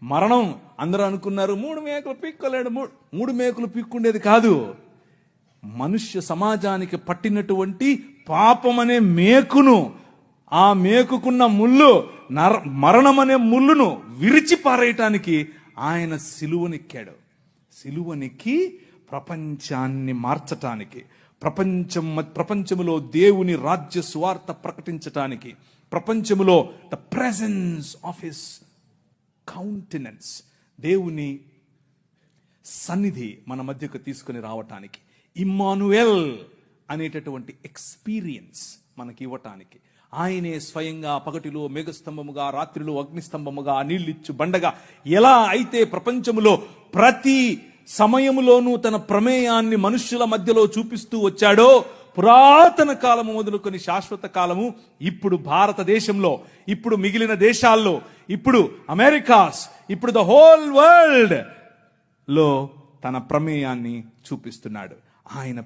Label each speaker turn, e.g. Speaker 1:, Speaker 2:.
Speaker 1: మరణం అందరూ అనుకున్నారు 3 మేకలు పీక్కోలేడు. 3 మేకలు పీక్కుండేది కాదు, మనుష్య సమాజానికి పట్టినటువంటి పాపం అనే మేకును, ఆ మేకుకున్న ముళ్ళు, మరణం అనే ముళ్ళును విరిచి పారేయటానికి ఆయన సిలువనెక్కాడు. సిలువనెక్కి ప్రపంచాన్ని మార్చటానికి, ప్రపంచములో దేవుని రాజ్య సువార్త ప్రకటించటానికి, ప్రపంచములో the presence of his countenance, దేవుని సన్నిధి మన మధ్యకు తీసుకుని రావటానికి, ఇమ్మానుయేల్ అనేటటువంటి ఎక్స్పీరియన్స్ మనకి ఇవ్వటానికి, ఆయనే స్వయంగా పగటిలో మేఘస్తంభముగా, రాత్రిలో అగ్నిస్తంభముగా, నీళ్ళిచ్చు బండగా ఎలా అయితే ప్రపంచములో ప్రతి సమయములోనూ తన ప్రమేయాన్ని మనుష్యుల మధ్యలో చూపిస్తూ వచ్చాడో, పురాతన కాలము మొదలుకొని శాశ్వత కాలము, ఇప్పుడు భారతదేశంలో, ఇప్పుడు మిగిలిన దేశాల్లో, ఇప్పుడు అమెరికాస్, ఇప్పుడు ద హోల్ వరల్డ్ లో తన ప్రమేయాన్ని చూపిస్తున్నాడు. ఆయన